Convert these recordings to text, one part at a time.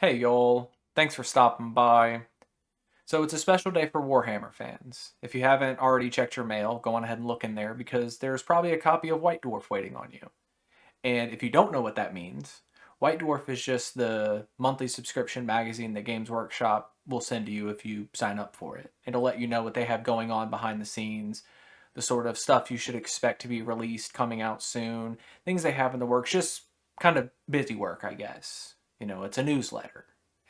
Hey y'all, thanks for stopping by. So it's a special day for Warhammer fans. If you haven't already checked your mail, go on ahead and look in there because there's probably a copy of White Dwarf waiting on you. And if you don't know what that means, White Dwarf is just the monthly subscription magazine that Games Workshop will send to you if you sign up for it. It'll let you know what they have going on behind the scenes, the sort of stuff you should expect to be released coming out soon, things they have in the works, just kind of busy work, I guess. It's a newsletter.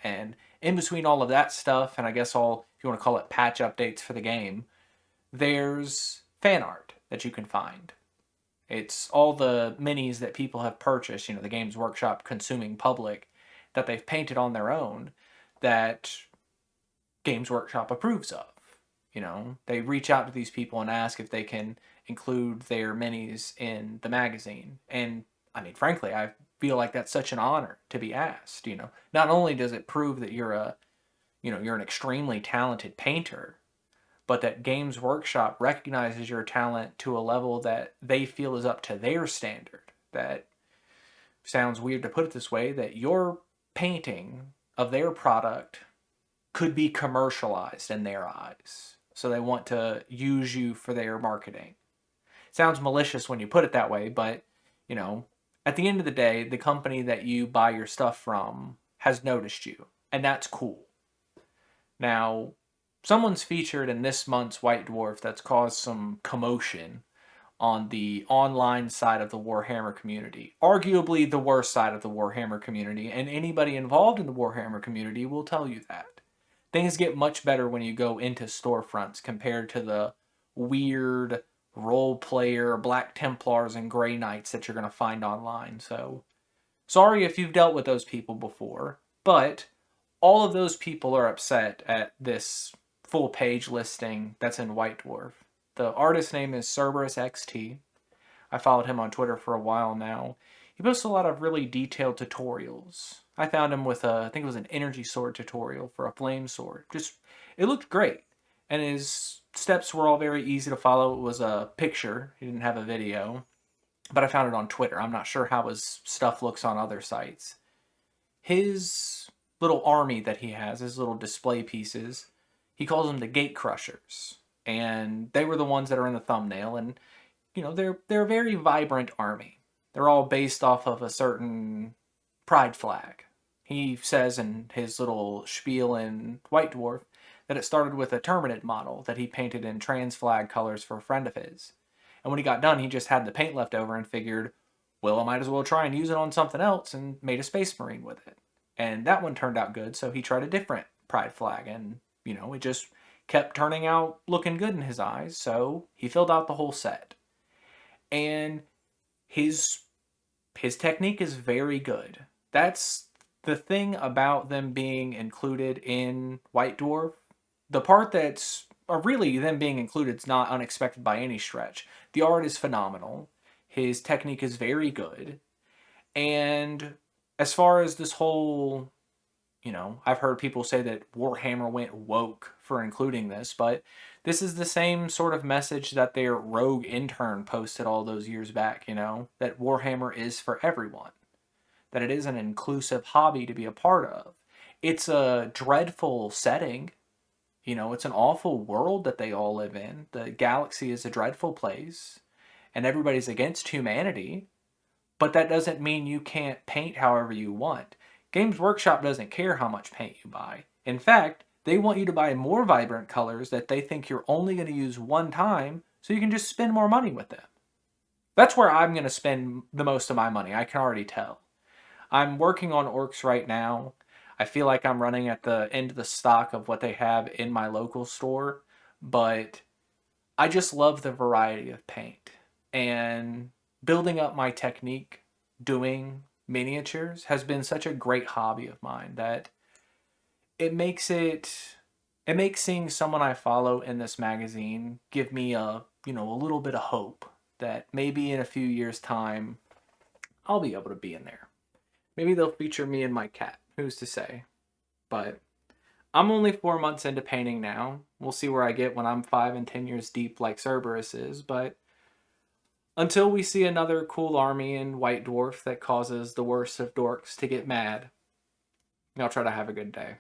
And in between all of that stuff, and I guess all, if you want to call it patch updates for the game, there's fan art that you can find. It's all the minis that people have purchased, the Games Workshop consuming public, that they've painted on their own that Games Workshop approves of. They reach out to these people and ask if they can include their minis in the magazine. And I mean, frankly, I feel like that's such an honor to be asked. Not only does it prove that you're an extremely talented painter, but that Games Workshop recognizes your talent to a level that they feel is up to their standard. That sounds weird to put it this way, that your painting of their product could be commercialized in their eyes. So they want to use you for their marketing. Sounds malicious when you put it that way, but you know, at the end of the day, the company that you buy your stuff from has noticed you, and that's cool. Now, someone's featured in this month's White Dwarf that's caused some commotion on the online side of the Warhammer community. Arguably the worst side of the Warhammer community, and anybody involved in the Warhammer community will tell you that. Things get much better when you go into storefronts compared to the weird role player Black Templars and Grey Knights that you're going to find online. So, sorry if you've dealt with those people before, but all of those people are upset at this full page listing that's in White Dwarf. The artist's name is CerberusXt. I followed him on Twitter for a while now. He posts a lot of really detailed tutorials. I found him with I think it was an energy sword tutorial for a flame sword. It looked great. And his steps were all very easy to follow. It was a picture, he didn't have a video. But I found it on Twitter. I'm not sure how his stuff looks on other sites. His little army that he has, his little display pieces, he calls them the Gate Crushers. And they were the ones that are in the thumbnail. And they're a very vibrant army. They're all based off of a certain pride flag. He says in his little spiel in White Dwarf that it started with a Terminid model that he painted in trans flag colors for a friend of his. And when he got done, he just had the paint left over and figured, well, I might as well try and use it on something else, and made a Space Marine with it. And that one turned out good, so he tried a different pride flag, and, it just kept turning out looking good in his eyes, so he filled out the whole set. And his his technique is very good. That's the thing about them being included in White Dwarf. The part that's or really them being included is not unexpected by any stretch. The art is phenomenal. His technique is very good. And as far as this whole, I've heard people say that Warhammer went woke for including this, but this is the same sort of message that their rogue intern posted all those years back, that Warhammer is for everyone, that it is an inclusive hobby to be a part of. It's a dreadful setting, it's an awful world that they all live in. The galaxy is a dreadful place, and everybody's against humanity, but that doesn't mean you can't paint however you want. Games Workshop doesn't care how much paint you buy. In fact, they want you to buy more vibrant colors that they think you're only going to use one time so you can just spend more money with them. That's where I'm going to spend the most of my money, I can already tell. I'm working on orcs right now. I feel like I'm running at the end of the stock of what they have in my local store, but I just love the variety of paint. And building up my technique doing miniatures has been such a great hobby of mine that it makes it makes seeing someone I follow in this magazine give me a little bit of hope that maybe in a few years time I'll be able to be in there. Maybe they'll feature me and my cat. Who's to say? But I'm only 4 months into painting now. We'll see where I get when I'm 5 and 10 years deep like Cerberus is, but until we see another cool army in White Dwarf that causes the worst of dorks to get mad, Y'all try to have a good day.